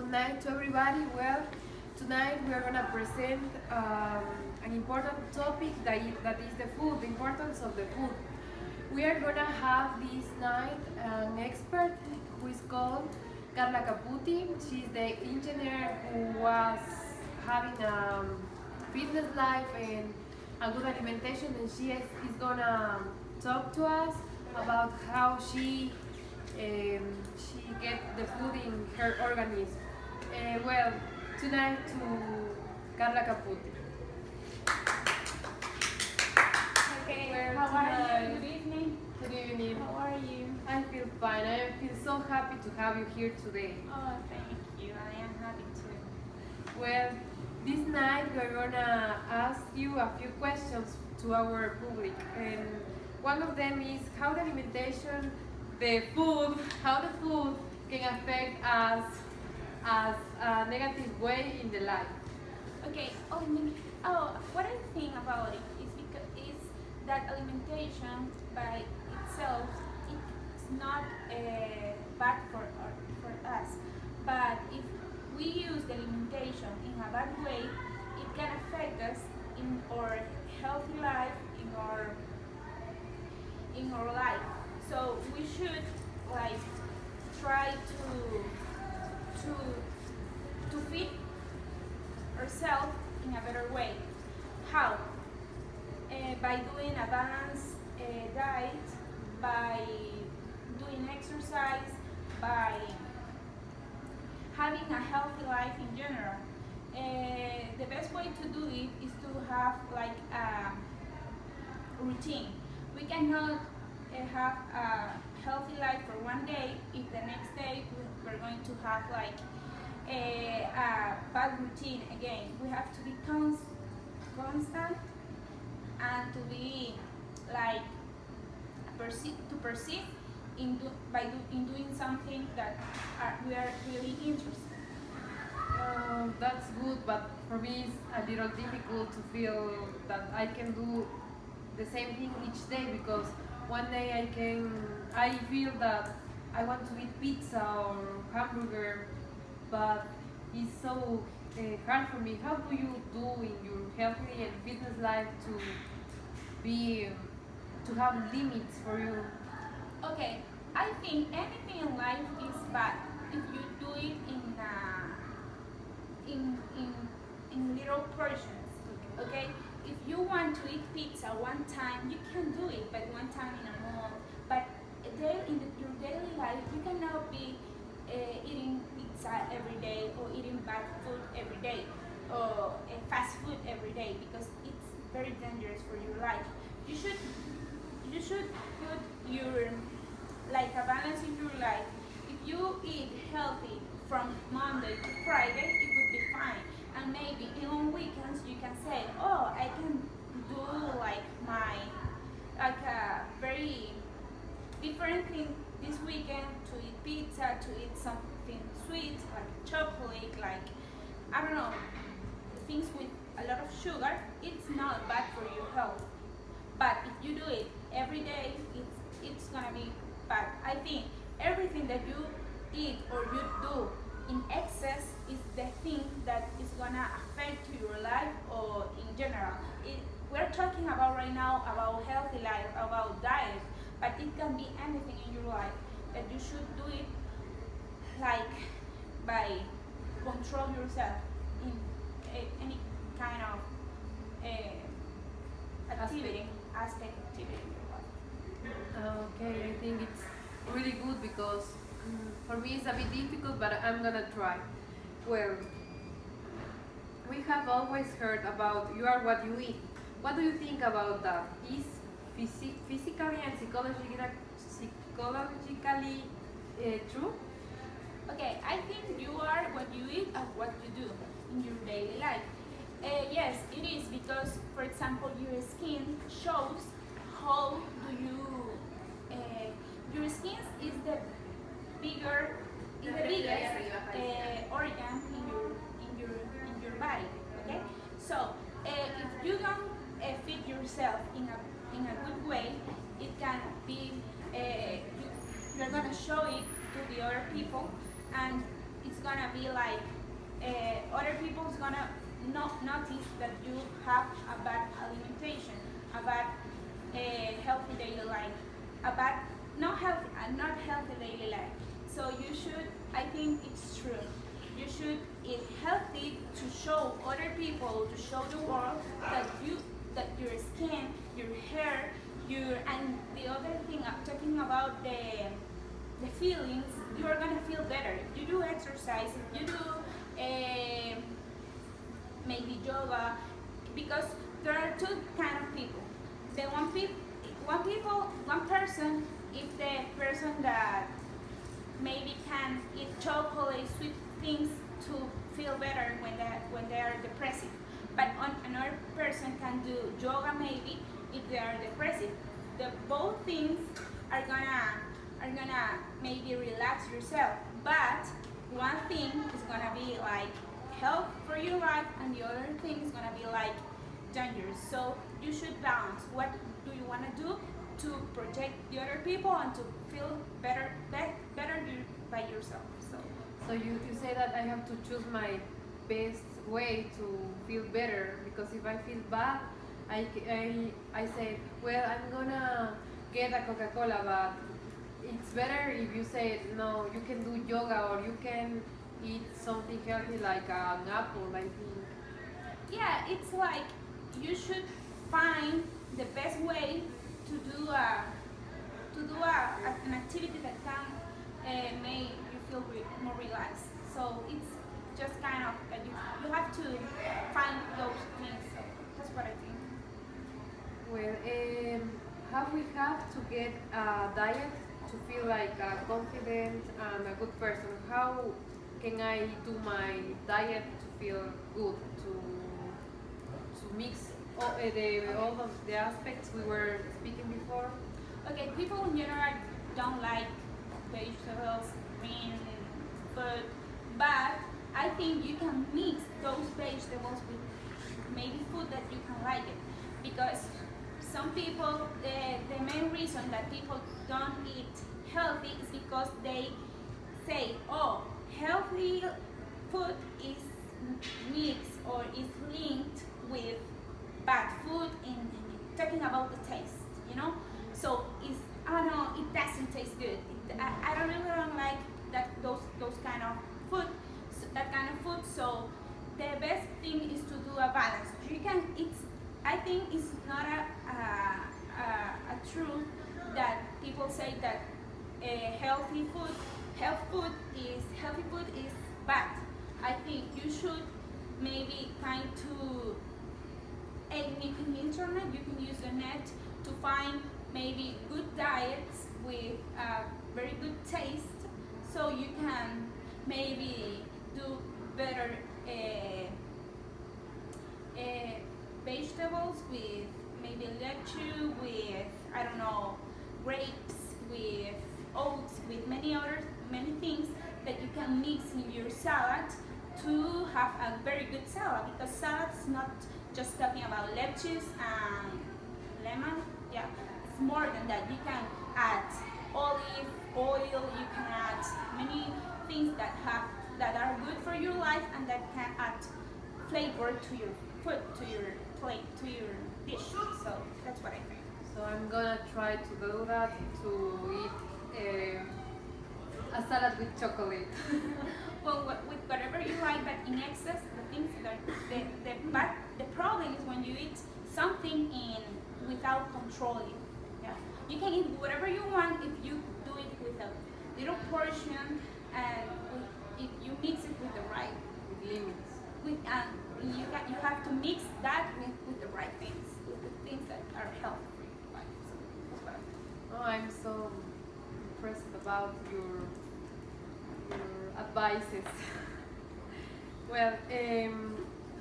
Good night to everybody. Well, tonight we are going to present an important topic that is the food, the importance of the food. We are going to have this night an expert who is called Carla Caputi. She's the engineer who was having a fitness life and a good alimentation, and is going to talk to us about how she get the food in her organism. Well, tonight to Carla Caputi. Okay, Well, how are tonight- you? Good evening. Good evening. How are you? I feel fine. I feel so happy to have you here today. Oh, thank you. I am happy too. Well, this night we're gonna ask you a few questions to our public, and one of them is how the alimentation, how the food can affect us as a negative way in the life. Okay. What I think about it is that alimentation by itself it's not bad for us, but if we use the alimentation in a bad way, it can affect us in our healthy life, in our life. So we should like try to feed ourselves in a better way. How? By doing a balanced diet, by doing exercise, by having a healthy life in general. The best way to do it is to have like a routine. We cannot have a healthy life for one day if the next day we're going to have like a bad routine again. We have to be constant and to be like perceive in doing something that we are really interested. That's good, but for me it's a little difficult to feel that I can do the same thing each day, because one day I feel that I want to eat pizza or hamburger, but it's so hard for me. How do you do in your healthy and fitness life be to have limits for you? Okay, I think anything in life is bad if you do it in little portions. Okay, if you want to eat pizza one time, you can do it, but one time in a month. But your daily life, you cannot be eating pizza every day or eating bad food every day or fast food every day, because it's very dangerous for your life. You should put your like a balance in your life. If you eat healthy from Monday to Friday, it would be fine. And maybe on weekends you can say, oh, I can do like a very different thing this weekend, to eat pizza, to eat something sweet like chocolate, like I don't know, things with a lot of sugar. It's not bad for your health. But if you do it every day, it's gonna be bad. I think everything that you eat or you do in excess is the thing that is gonna affect your life or in general. We're talking about right now about healthy life, about diet, but it can be anything in your life that you should do it like by control yourself in any kind of aspect activity in your life. Okay, I think it's really good because for me it's a bit difficult, but I'm gonna try. Well, we have always heard about you are what you eat. What do you think about that? Is physically and psychologically true? Okay, I think you are what you eat and what you do in your daily life. Yes, it is, because, for example, your skin shows how do you. Your skin is the biggest organ in your body. Okay, so if you don't feed yourself in a good way, it can be you're gonna show it to the other people, and it's gonna be like other people's gonna not notice that you have a bad alimentation, a bad healthy daily life, a bad not healthy daily life. So you should, I think it's true. You should eat healthy to show other people, to show the world that your skin, your hair, your and the other thing I'm talking about the feelings, you are gonna feel better. If you do exercise, if you do maybe yoga, because there are two kind of people. The one person, if the person that maybe can eat chocolate, sweet things to feel better when they are depressive. But another person can do yoga maybe if they are depressive. The both things are gonna maybe relax yourself. But one thing is gonna be like help for your life, and the other thing is gonna be like dangerous. So you should balance. What do you wanna do to protect the other people and to feel better by yourself? So you say that I have to choose my best way to feel better, because if I feel bad, I say, well, I'm gonna get a Coca-Cola, but it's better if you say, no, you can do yoga or you can eat something healthy like an apple, I think. Yeah, it's like you should find the best way to do an activity that can make you feel more relaxed. So it's just kind of that you have to find those things. So that's what I think. Well, how we have to get a diet to feel like a confident and a good person? How can I do my diet to feel good, to mix all of the aspects we were speaking before? Okay, people in general don't like vegetables, green food, but I think you can mix those vegetables with maybe food that you can like it, because some people, the main reason that people don't eat healthy is because they say, oh, healthy food is mixed or is linked with bad food in talking about the taste, you know? So it's, I don't know, it doesn't taste good. I don't really don't like those kind of food, that kind of food. So the best thing is to do a balance. You can, I think it's not a truth that people say that healthy food is bad. I think you should maybe kind to in internet, you can use the net to find maybe good diets with very good taste, so you can maybe do better vegetables with maybe lettuce, with I don't know, grapes, with oats, with many things that you can mix in your salad to have a very good salad, because salad is not just talking about lettuce and lemon. Yeah, it's more than that. You can add olive oil, you can add many things that are good for your life and that can add flavor to your food, to your plate, to your dish. So that's what I think. So I'm gonna try to do that, to eat a salad with chocolate. Well, with whatever you like, but in excess, the things that the problem is when you eat something in without controlling. Yeah, you can eat whatever you want if you do it with a little portion, and if you mix it with the right With limits. with you have to mix that with the right things, with the things that are healthy for your life. So that's what I think. Oh, I'm so impressed about your advices. Well,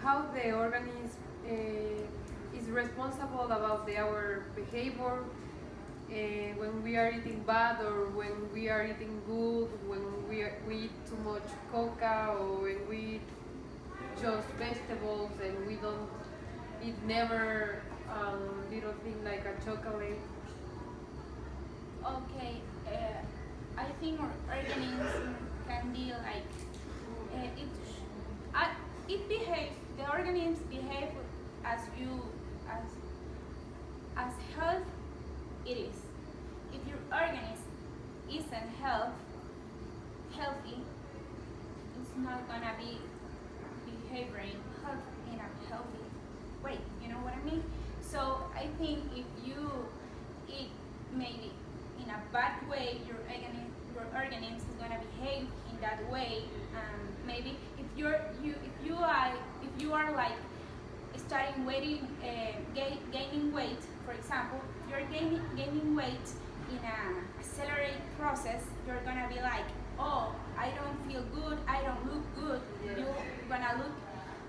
how the organism is responsible about our behavior when we are eating bad or when we are eating good, when we eat too much coca, or when we eat just vegetables and we don't eat never little thing like a chocolate. Okay, I think our organism can be like it behaves, the organisms behave as you, as as health it is. If your organism isn't healthy, it's not gonna be behaving in a healthy way. You know what I mean? So I think if you eat maybe in a bad way, your organism is gonna behave in that way. Maybe if you are like starting gaining weight, for example, you're gaining weight in an accelerated process, you're gonna be like, oh, I don't feel good, I don't look good. Yeah. You're gonna look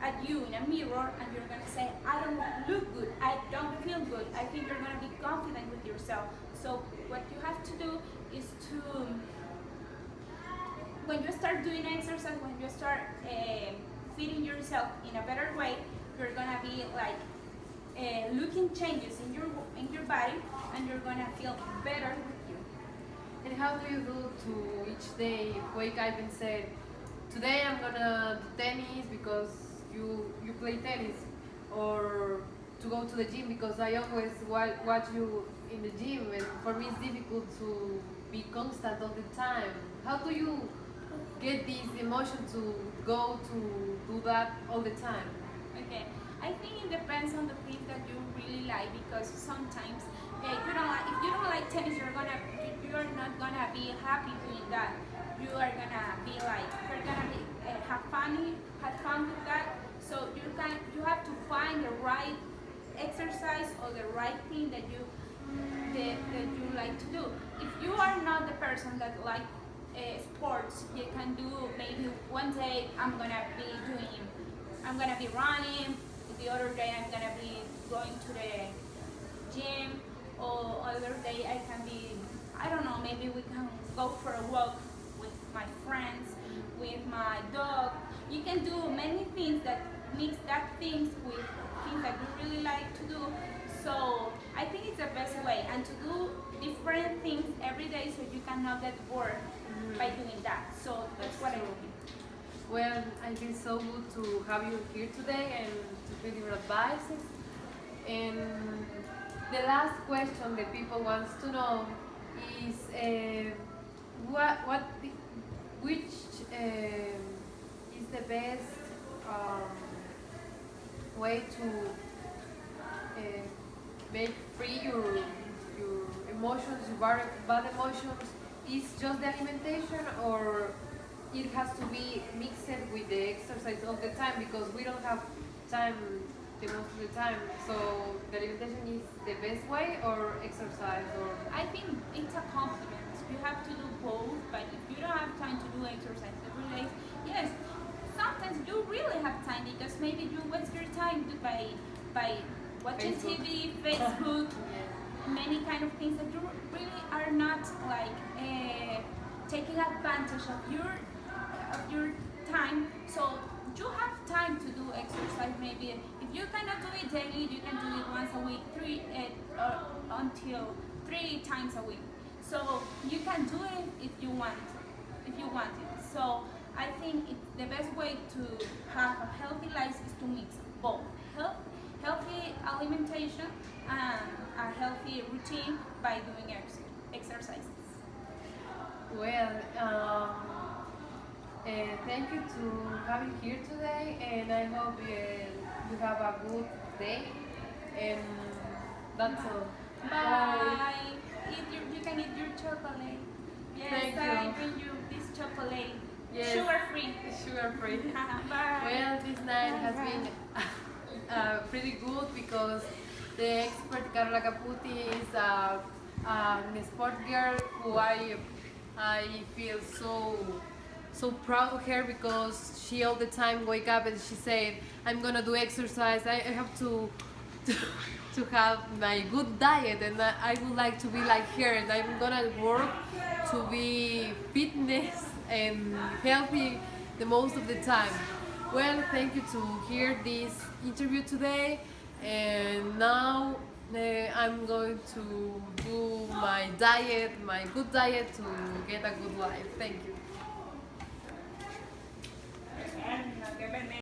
at you in a mirror and you're gonna say, I don't look good, I don't feel good. I think you're gonna be confident with yourself. So what you have to do is to, when you start doing exercise, when you start feeding yourself in a better way, you're gonna be like looking changes in your body, and you're gonna feel better with you. And how do you do to each day wake up and say, today I'm gonna do tennis because you play tennis, or to go to the gym because I always watch you in the gym, and for me it's difficult to be constant all the time. How do you get this emotion to go to do that all the time? Okay, I think it depends on the thing that you really like, because sometimes you don't like, if you don't like tennis, you're not gonna be happy doing that. You are gonna be like, you're gonna be have fun with that. So you have to find the right exercise or the right thing that you like to do. If you are not the person that like sports, you can do maybe one day I'm gonna be running, the other day I'm gonna be going to the gym, or other day I can be, I don't know, maybe we can go for a walk with my friends, with my dog. You can do many things that mix that things with things that you really like to do. So I think it's the best way, and to do different things every day so you cannot get bored by doing that. So that's what I think. Well, I feel so good to have you here today and to feel your advices. And the last question that people wants to know is which is the best way to make free your emotions, your bad emotions? Is just the alimentation, or it has to be mixed with the exercise all the time, because we don't have time the most of the time? So the alimentation is the best way, or exercise, or I think it's a compliment. You have to do both, but if you don't have time to do exercise every day, yes, sometimes you really have time, because maybe you waste your time by watching Facebook. TV, Facebook, many kind of things that you really are not like taking advantage of your time. So you have time to do exercise. Maybe if you cannot do it daily, you can do it once a week, until 3 times a week. So you can do it if you want it. So I think the best way to have a healthy life is to mix both healthy alimentation and a healthy routine by doing exercises. well, thank you to have you here today, and I hope you have a good day. And that's all. Bye. You can eat your chocolate. Yes, Thank I you. bring you this chocolate. Yes. Sugar free. Sugar free. Bye. Well, this night has been pretty good, because the expert Carola Caputi is a sport girl who I feel so proud of her, because she all the time wake up and she said, I'm gonna do exercise, I have to to have my good diet, and I would like to be like her, and I'm gonna work to be fitness and healthy the most of the time. Well, thank you to hear this interview today, and now I'm going to do my diet, my good diet, to get a good life. Thank you.